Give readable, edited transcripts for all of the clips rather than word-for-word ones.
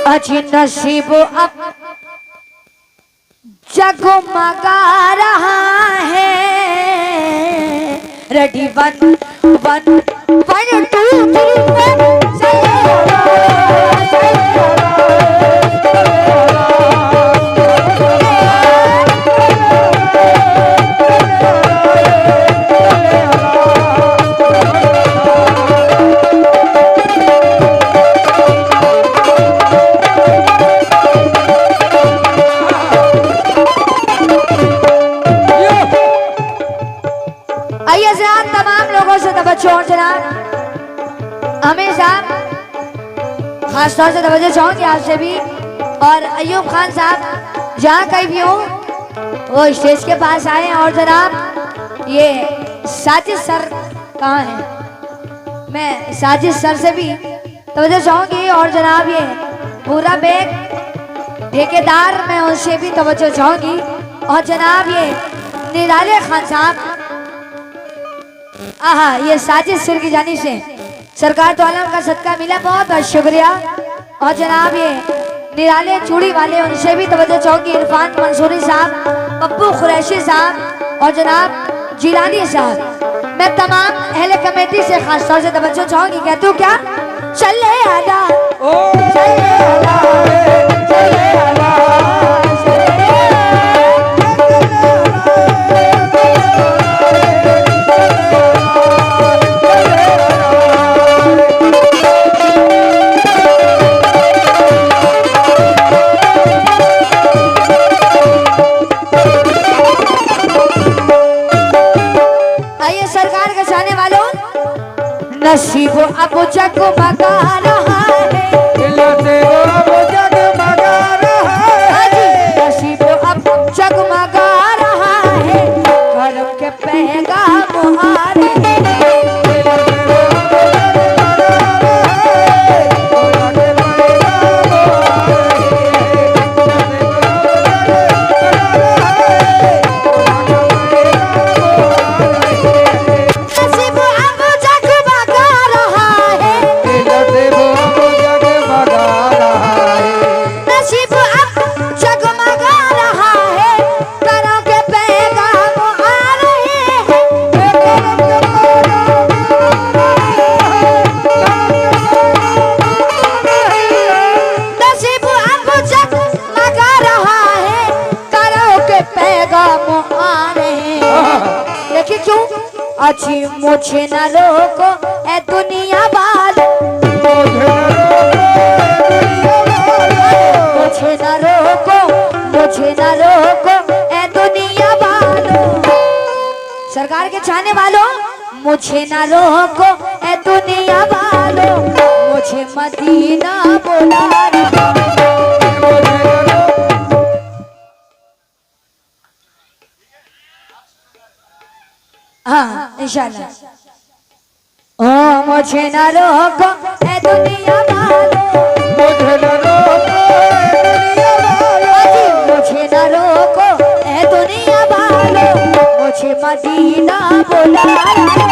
अजी नसीब अब जगमगा रहा है। रेडी 1 1 1 2 हमेशा खास तौर से तवज्जो चाहूंगी आपसे भी। और अयूब खान साहब जहाँ कहीं भी हो वो स्टेज के पास आए। और जनाब ये साजिद सर कहाँ हैं? मैं साजिद सर से भी तवज्जो चाहूंगी। और जनाब ये पूरा बैग ठेकेदार मैं उनसे भी तवज्जो चाहूंगी। और जनाब ये निराले खान साहब आहा ये साजिद सर की जानी से सरकार तो आलम का सदका मिला, बहुत बहुत शुक्रिया। और जनाब ये निराले चूड़ी वाले उनसे भी तवज्जो चाहूंगी। इरफान मंसूरी साहब, पप्पू कुरैशी साहब और जनाब जिलानी साहब। मैं तमाम अहले कमेटी से खास तौर से तवज्जो चाहूंगी। कहती हूँ क्या चले आजा चले आजा चले आजा। नसीब अब जगमगा रहा है। नसीब अब जगमगा रहा है। करम के पैगाम आ रहे हैं। अच्छी मुझे न रोको ए दुनिया वालों, मुझे न रोको ए दुनिया वालों। सरकार के चाहने वालों मुझे न रोको ए दुनिया वालों। मुझे मदीना बुला रहा। हाँ इंशाल्लाह। ओ मुझे न रोको ए दुनिया वालों, मुझे न रोको ए दुनिया वालों। मुझे न रोको ए दुनिया वालों। मुझे मदीना बुला रहा है।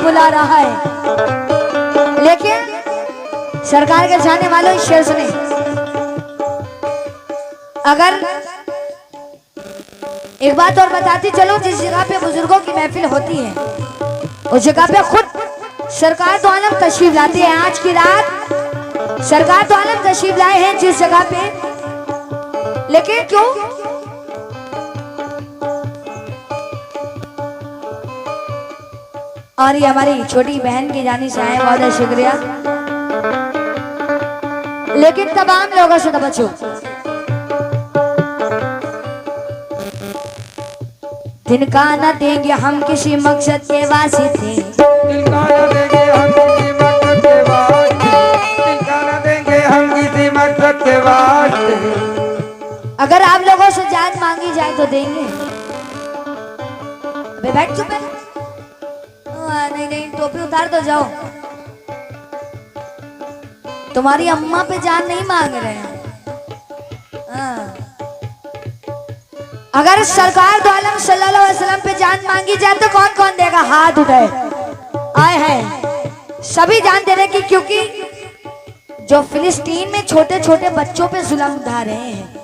बुला रहा है। लेकिन सरकार के चाहने वालों इस शेर सुने। अगर एक बात और बताती चलो, जिस जगह पे बुजुर्गों की महफिल होती है उस जगह पे खुद सरकार तो आलम तशरीफ लाती है। आज की रात सरकार तो आलम तशरीफ लाए हैं जिस जगह पे। लेकिन क्यों और ये हमारी छोटी बहन की जानी से आए, बहुत बहुत शुक्रिया। लेकिन तमाम लोगों से तवज्जो, जिनका न देंगे हम किसी मकसद के वास्ते, जिनका न देंगे हम किसी मकसद के वास्ते, जिनका न देंगे हम किसी मकसद के वास्ते। अगर आप लोगों से जान मांगी जाए तो देंगे। अबे बैठ चुप है। नहीं नहीं टोपी उतार दो जाओ। तुम्हारी अम्मा पे जान नहीं मांग रहे हैं। हाँ। अगर सरकार दो आलम सल्लल्लाहु अलैहि वसल्लम पे जान मांगी जाए तो कौन कौन देगा? हाथ उठाए। आए हैं सभी जान दे रहे कि क्योंकि जो फिलिस्तीन में छोटे छोटे बच्चों पे जुल्म ढा रहे हैं,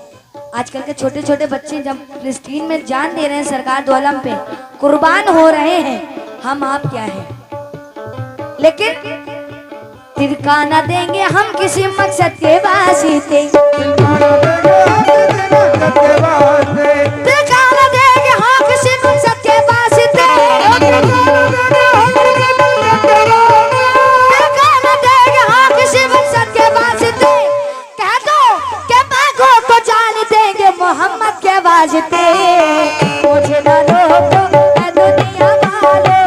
आजकल के छोटे छोटे बच्चे जब फिलिस्तीन में जान दे रहे हैं, सरकार दो आलम पे कुर्बान हो रहे हैं, हम आप क्या है? लेकिन तिरका न देंगे हम किसी मकसद के वास्ते, तिरका न देंगे हम किसी मकसद के वास्ते, तिरका न देंगे हम किसी मकसद के वास्ते। कह दो कि मांगो तो जान देंगे मोहम्मद के वास्ते। मुझे न रोको ऐ दुनिया वालों,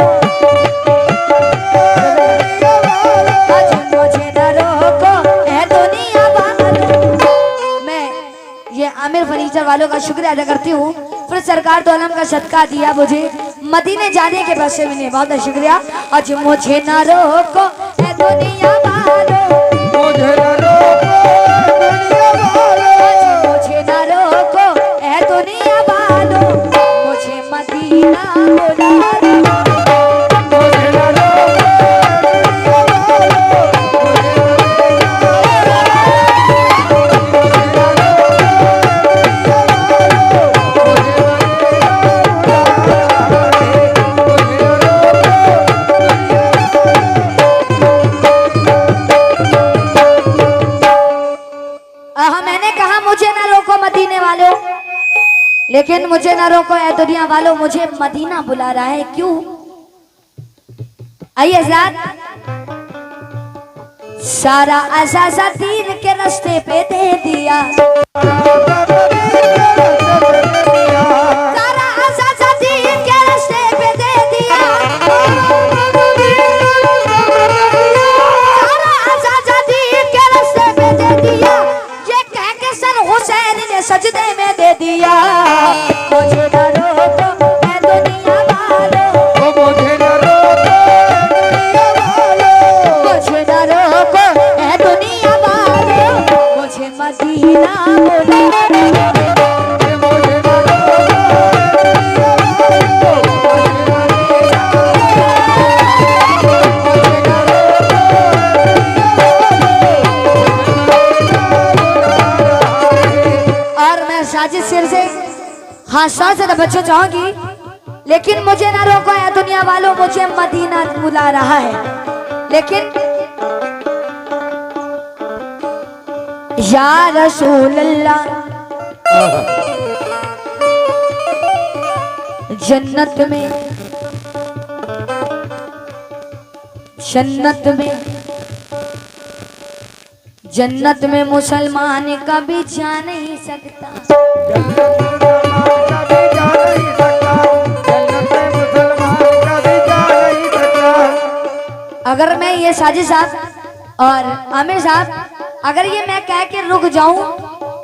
आमिर फर्नीचर वालों का शुक्रिया अदा करती हूँ। फिर सरकार तो आलम का सदका दिया मुझे मदीने जाने के पैसे मिले, बहुत शुक्रिया। आज मुझे ना रोको ऐ दुनिया वालों, मुझे ना रोको ऐ दुनिया वालों, मुझे मदीना बुला दो। लेकिन मुझे ना रोको ऐ दुनिया वालों, मुझे मदीना बुला रहा है, क्यों? आइए हज़रात, सारा अज़ाज़ा दीन के रास्ते पे दे दिया, सारा अज़ाज़ा दीन के रास्ते पे दे दिया, सारा अज़ाज़ा दीन के रास्ते पे दे दिया, ये कह के सर हुसैन ने सजदे में दे दिया। मुझे ना रोको ऐ दुनिया वालों, मुझे ना रोको मुझे ना रोको ऐ दुनिया वालों, मुझे मदीना बुला दो। और मैं साजिद सिर से हाँ सौ से बच्चों चाहूंगी, लेकिन मुझे ना रोको ऐ दुनिया वालों, मुझे मदीना बुला रहा है। लेकिन या रसूल अल्लाह, जन्नत में जन्नत में मुसलमान कभी जा नहीं सकता, अगर मैं ये साजिद साहब और आमिर साहब अगर ये मैं कह के रुक जाऊं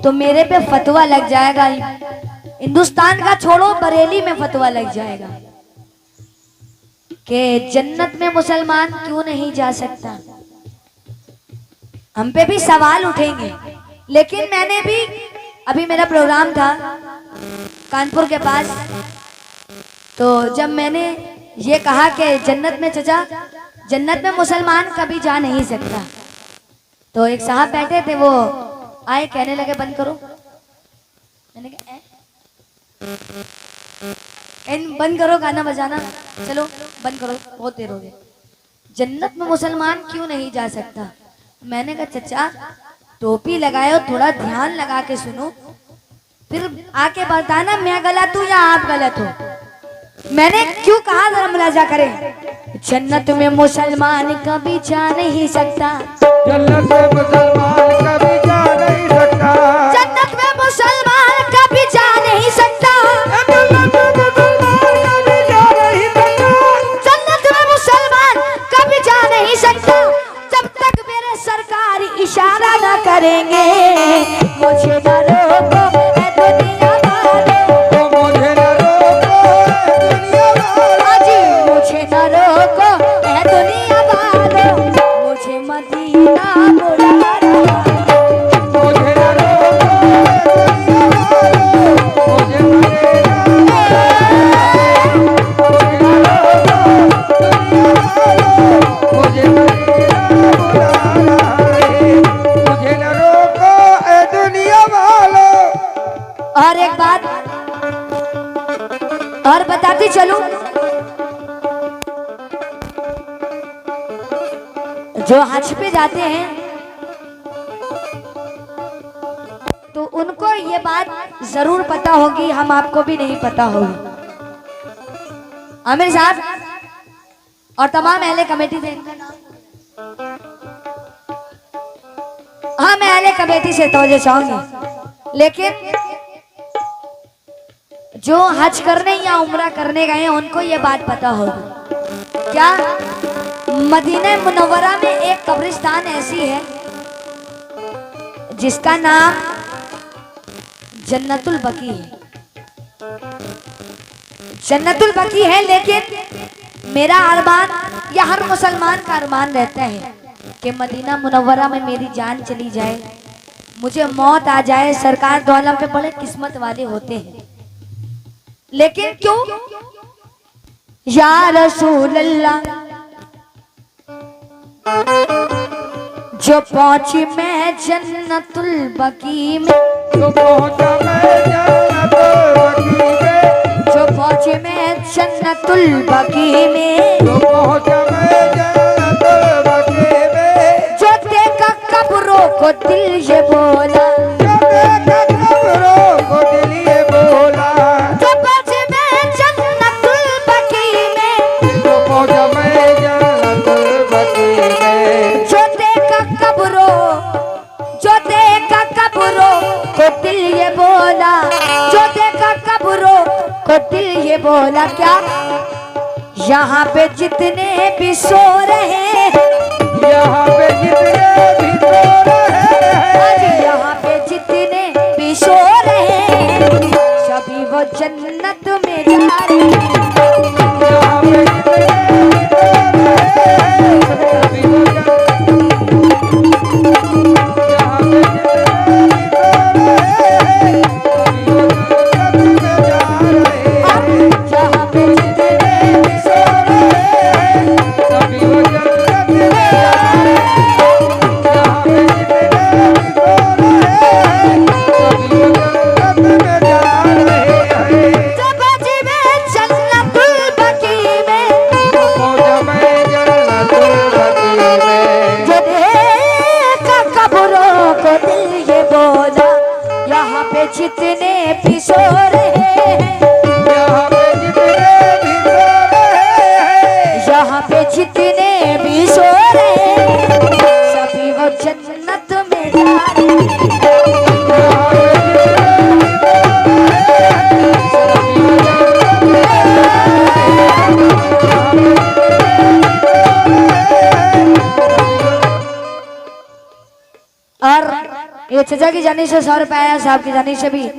तो मेरे पे फतवा लग जाएगा, हिंदुस्तान का छोड़ो बरेली में फतवा लग जाएगा कि जन्नत में मुसलमान क्यों नहीं जा सकता। हम पे भी सवाल उठेंगे। लेकिन मैंने भी अभी मेरा प्रोग्राम था कानपुर के पास, तो जब मैंने ये कहा कि जन्नत में चचा जन्नत में मुसलमान कभी जा नहीं सकता, तो एक साहब बैठे थे, वो आए कहने लगे बंद करो। मैंने कहा बंद करो गाना बजाना, चलो बंद करो, बहुत देर हो गई। जन्नत में मुसलमान क्यों नहीं जा सकता? मैंने कहा चचा टोपी लगाए, थोड़ा ध्यान लगा के सुनो, फिर आके बताना मैं गलत हूँ या आप गलत हो। मैंने क्यों कहा जरा मुलाजा करें। जन्नत में मुसलमान कभी जा नहीं सकता, जन्नत में मुसलमान कभी जा नहीं सकता, जन्नत में मुसलमान कभी जा नहीं सकता, जन्नत में मुसलमान कभी जा नहीं सकता जब तक मेरे सरकार इशारा ना करेंगे। मुझे ना रोको ऐ दुनिया वालों, मुझे न रोको दुनिया वालों, जी मुझे ना रोको ऐ दुनिया वालों, मुझे मदीना बुला जो हज पे जाते हैं तो उनको ये बात जरूर पता होगी, हम आपको भी नहीं पता होगी। आमिर साहब और तमाम अहले कमेटी से, हाँ मैं अहले कमेटी से तवज्जो चाहूंगी, लेकिन जो हज करने या उम्रा करने गए हैं उनको ये बात पता होगी। क्या मदीना मुनव्वरा में एक कब्रिस्तान ऐसी है जिसका नाम जन्नतुल बकी है, जन्नतुल बकी है। लेकिन मेरा अरमान या हर मुसलमान का अरमान रहता है कि मदीना मुनव्वरा में मेरी जान चली जाए, मुझे मौत आ जाए। सरकार दो आलम पे बड़े किस्मत वाले होते हैं, लेकिन क्यों या रसूल अल्लाह जो पहुंची मैं जन्नतुल बकी में, जो पहुंचा मैं जन्नतुल बकी में, जो पहुंची मैं जन्नतुल बकी में, जो पहुंचा मैं जन्नतुल बकी में, जो देखा कब्रों को दिल ये बोला, जो देखा कब्रों को दिल ये बोला, जो पहुंची मैं जन्नतुल बकी में, जो पहुंचा मैं जन्नतुल बकी में, जो देखा कब्रों, जो देखा कब्रों को दिल ये बोला, जो देखा कब्रों को दिल ये बोला। क्या यहाँ पे जितने भी सो रहे हैं, यहाँ पे जितने भी सो रहे हैं, यहाँ पे जितने भी सो रहे हैं, सभी वो जन्नत में जा रहे हैं। यहाँ पे जितने भी सो रहे हैं, सभी वो यहाँ पे जितने भी सो रहे हैं, सभी वो जन्नत में जा रहे हैं। यहाँ पे जितने भी सो सभी वो जन्नत में जा रहे हैं। यहाँ पे जितने भी सो रहे हैं, सभी वो जन्नत में जा रहे हैं। जब जी में जन्नतुल बकी में, पहुंचा मैं जन्नतुल बकी में, जो देखा कब्रों को दिल ये बोला, यहाँ पे जितने भी सो रहे हैं, यहाँ पे जितने भी सो रहे हैं, यहाँ पे जितने भी सो रहे हैं, सभी वो जन्नत में जा रहे हैं। यहाँ पे जितने भी सो रहे हैं, सभी वो जन्नत में जा रहे हैं। यहाँ पे जितने भी सो रहे हैं, और ये चचा की जानी से 100 रुपया आया, साहब की जानी से भी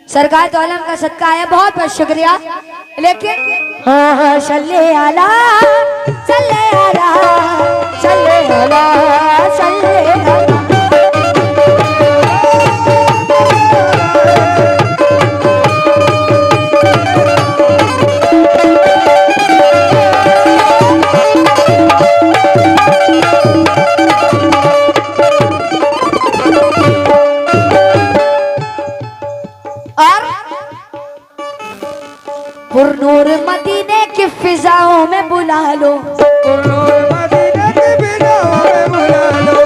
सरकार तो आलम का सदका आया, बहुत बहुत शुक्रिया। लेकिन हाँ सल्ले आला, सल्ले आला, सल्ले आला, सल्ले आला। पुरनूर मदीने की फिजाओं में बुला लो, पुरनूर मदीने की फिजाओं में बुला लो,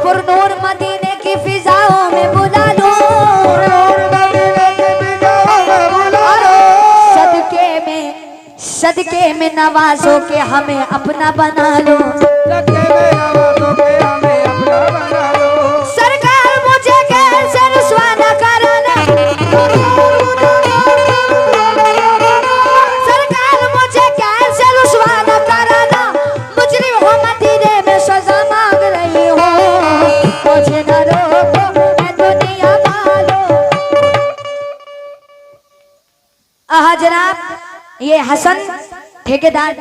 पुरनूर मदीने की फिजाओं में बुला लो, पुरनूर मदीने की फिजाओं में बुला लो। सदके में नवाजों के हमें अपना बना लो, सदके में नवाजों के हमें अपना बना लो। सरकार मुझे कैसे रुसवा न कराना, सरकार मुझे कैसे रुसवा न कराना, मुजरिम हो मदीने में सजा मांग रही हो, मुझे न रोको ऐ दुनिया वालों। जनाब ये हसन ठेकेदार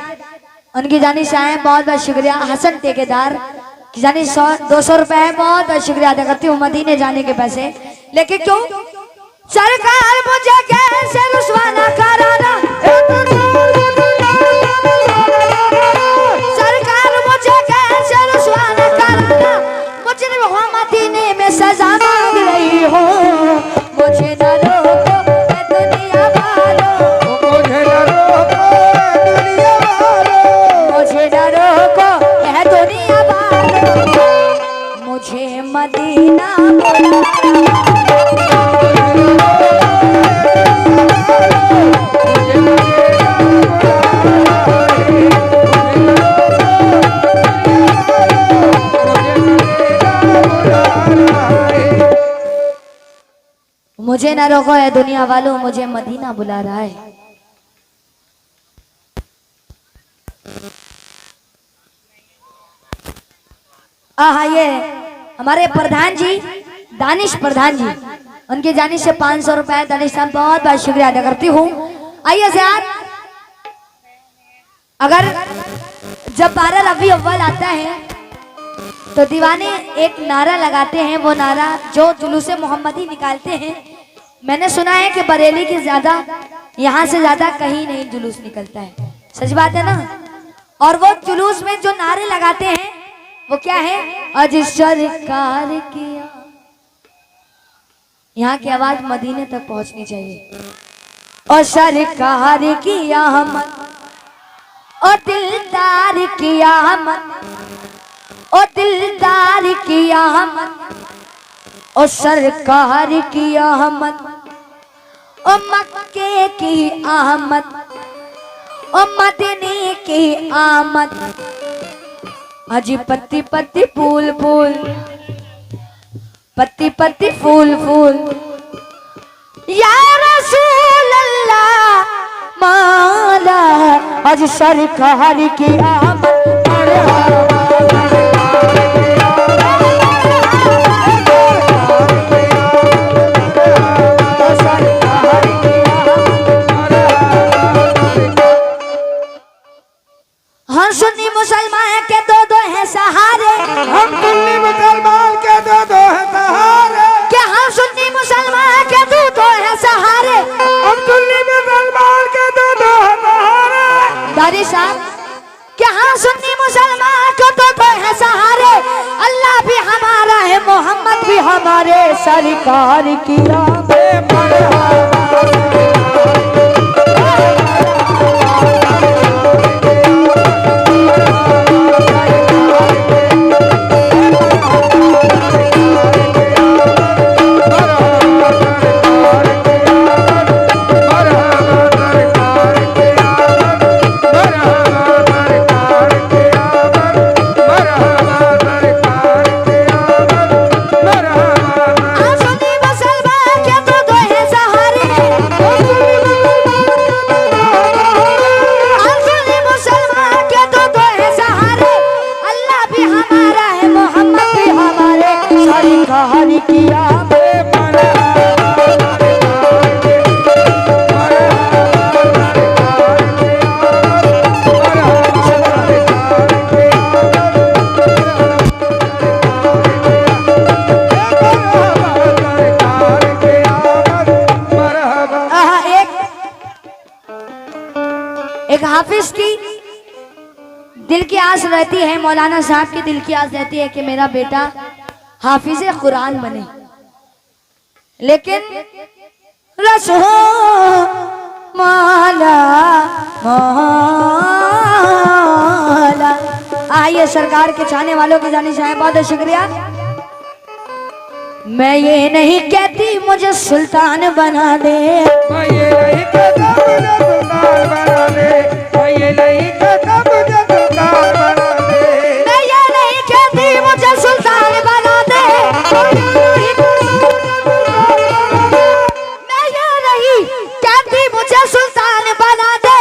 उनकी जानी से आए, बहुत बहुत शुक्रिया। हसन ठेकेदार की जानी 100-200 रुपए है, बहुत बहुत शुक्रिया अदा करती हूँ मदीने जाने के पैसे। लेकिन क्यों सरकार मुझे कैसे रुसवा न कराना, सरकार मुझे कैसे रुसवा न कराना, मुझे वहाँ मदीने में सजा मांग रही हो, मुझे न रोको ऐ दुनिया वालों, मुझे न रोको ऐ दुनिया वालों, मुझे न रोको ऐ दुनिया वालों। मुझे मदीना बुला मुझे ना रोको है दुनिया वालों, मुझे मदीना बुला रहा है। आहा, ये हमारे प्रधान जी, दानिश प्रधान जी, उनकी जानिश से 500 रुपए दानिश साहब बहुत बहुत शुक्रिया अदा करती हूँ। आइए सर, अगर जब 12 रबी अव्वल आता है तो दीवाने एक नारा लगाते हैं, वो नारा जो जुलूस मोहम्मदी निकालते हैं। मैंने सुना है कि बरेली के ज्यादा, यहाँ से ज्यादा कहीं नहीं जुलूस निकलता है, सच बात है ना। और वो जुलूस में जो नारे लगाते हैं वो क्या है? अज सरकार किया, यहाँ की आवाज मदीने तक पहुंचनी चाहिए। और सरकार किया हम, और दिलदार किया हम, और दिलदार किया हम, और सरकार की आमद, और मक्के की आमद, और मदीने की आमद। अजी पत्ती पत्ती फूल फूल, पत्ती पत्ती फूल फूल, या रसूल अल्लाह माला। अज सरकार की आमद, सुन्नी मुसलमान के दो दो है सहारे, हम सुन्नी मुसलमान के दो दो है सहारे, क्या हम सुन्नी मुसलमान के दो दो है सहारे, हम सुन्नी मुसलमान के दो दो है सहारे। दादी साहब, क्या हम सुन्नी मुसलमान के दो दो है सहारे। अल्लाह भी हमारा है, मोहम्मद भी हमारे, सरकार की एक हाफिज की दिल की आस रहती है, मौलाना साहब की दिल की आस रहती है कि मेरा बेटा हाफिज कुरान बने, लेकिन रसूल मौला मौला। आइए सरकार के चाहने वालों की जानी चाहिए, बहुत शुक्रिया। मैं ये नहीं कहती मुझे सुल्तान बना दे, मैं ये नहीं कहता मुझे सुल्तान बना दे, मैं ये नहीं कहता मुझे सुल्तान बना दे, मैं ये नहीं कहती मुझे सुल्तान बना दे, मैं ये नहीं कहती मुझे सुल्तान बना दे,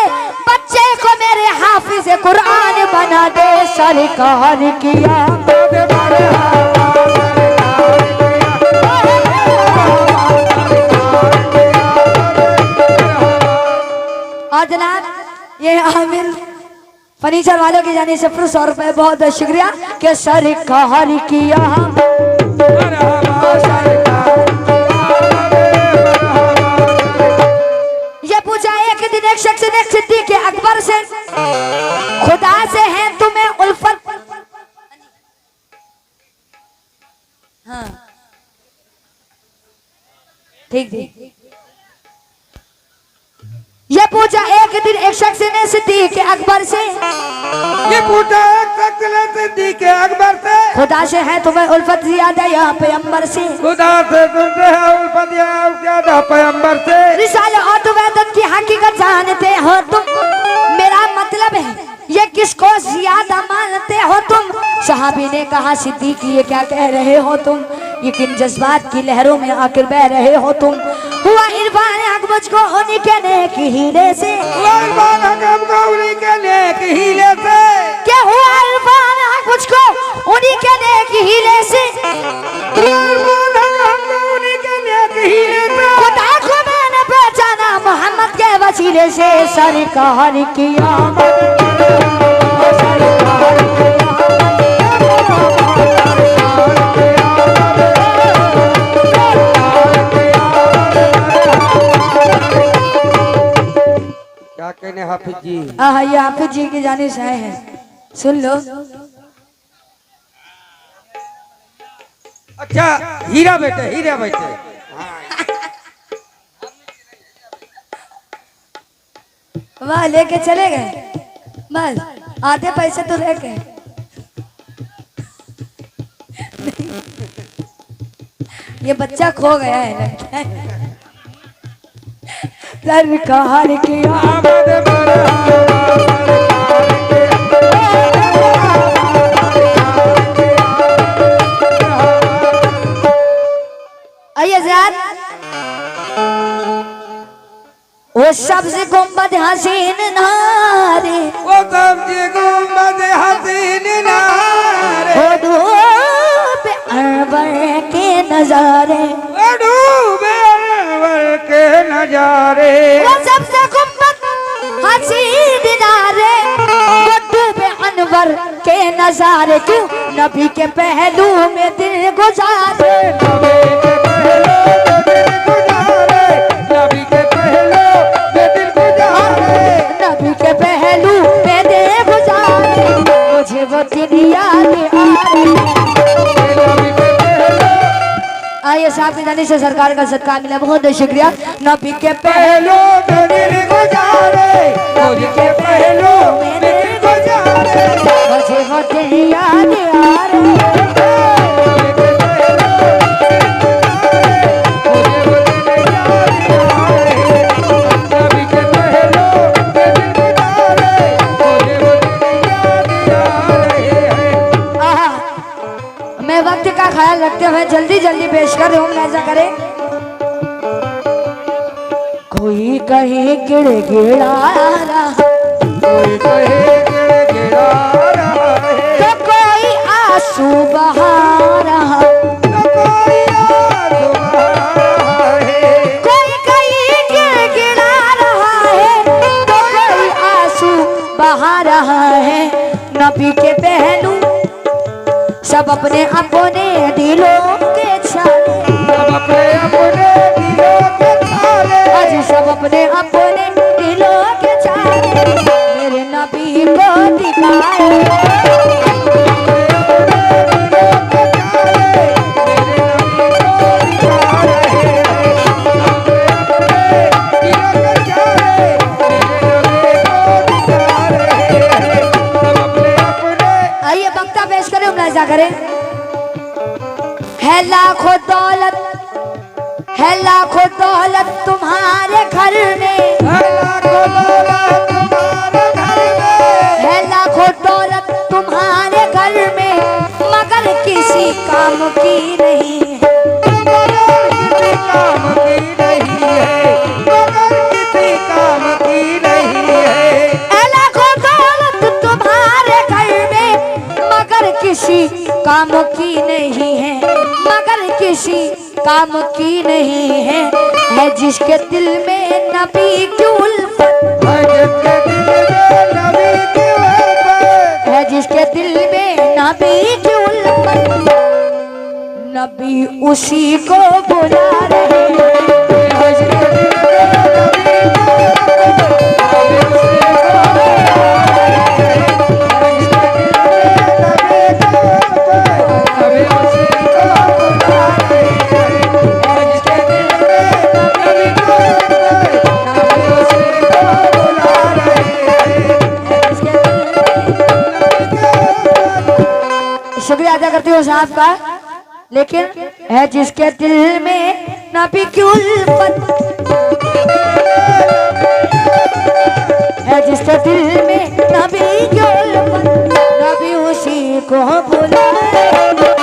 बच्चे को मेरे हाफिज कुरान बना दे, सरकार किया और जनाब ये आमिर फर्नीचर वालों की जाने से फिर 100 रुपए बहुत बहुत शुक्रिया कि सरकार किया। ये पूछा एक दिन एक शख्स ने सिद्दीक़ अकबर से, खुदा से है तुम्हें उल्फत? हाँ ठीक ठीक। ये पूछा एक दिन एक शख्स ने सिद्दीक अकबर से, ये पूछा एक शख्स ने सिद्दीक अकबर से, खुदा से है तुम्हें उल्फत ज्यादा या पैगंबर से? खुदा से तुमसे है उल्फत या ज्यादा पैगंबर से? रिसाले और तुम की हकीकत जानते हो तुम, मेरा मतलब है ये किसको ज्यादा मानते हो तुम? सहाबी ने कहा सिद्दीक ये क्या कह रहे हो तुम, ये किन जज्बात की लहरों में आकर बह रहे हो तुम? हुआ इरफान हक मुझको उन्हीं के नेक हीले से, हुआ इरफान हक हमको उन्हीं के नेक हीले से, क्या हुआ इरफान हक मुझको उन्हीं के नेक हीले से, हुआ इरफान हक हमको उन्हीं के नेक हीले से, खुदा को मैंने पहचाना मोहम्मद के वसीले से, सरकार की आमद क्या कहने हाफिज जी? ये हाफिज जी की जानिब से आए हैं, सुन लो। अच्छा हीरा बेटे, हीरा बेटे, वह लेके चले गए, बस आधे पैसे तो रह गए। ये बच्चा खो गया है लगता है। सरकार की आमद आइए ज़रा, वो सब्ज़ गुंबद हसीन नारे, वो सब्ज़ गुंबद हसीन नारे, वो डूबे अनवर के नजारे, वो डूबे अनवर के नजारे, वो सब्ज़ गुंबद हसीन नारे, वो डूबे अनवर के नजारे, क्यों नबी के पहलू में दिल गुजारे, नबी के पहलू में दिल गुजारे, नबी के पहलू में दिल गुजारे, मुझे वो दिन याद आ रही। आइए साहब की जाने से सरकार का सत्कार मिला, बहुत बहुत शुक्रिया। नबी के पहलू में दिल गुजारे, नबी के पहलू में दिल गुजारे, मुझे वो दिन याद आ रही। मैं वक्त का ख्याल रखते हुए जल्दी जल्दी पेश कर रहा हूँ, ऐसा करे। कोई कहीं गिड़गिड़ा रहा, कोई कहे गिड़गिड़ा रहा है, तो कोई आंसू बहा रहा, तो कोई आंसू बहा है, कोई कहीं गिड़गिड़ा रहा है, तो कोई आंसू बहा रहा है। नबी के पहलू सब अपने अपने दिलों के छाले, सब अपने अपने दिलों के छाले, आज सब अपने अपने दिलों के छाले, मेरे नबी को दिखाए। आइए वक्ता पेश करें, मुलाजा करें। है लाखों दौलत, है लाखों दौलत तुम्हारे घर में, है लाखों दौलत तुम्हारे घर में, मगर किसी काम की नहीं है, लाखों दौलत तुम्हारे घर में, मगर किसी काम की नहीं है, मगर किसी काम की नहीं है जिसके दिल में नबी की उल्फत, है जिसके दिल में नबी की उल्फत, नबी उसी को बुला रहे हैं। का, लेकिन है जिसके दिल में नबी की उल्फत, है जिसके दिल में नबी की उल्फत, नबी उसी को बुलाए।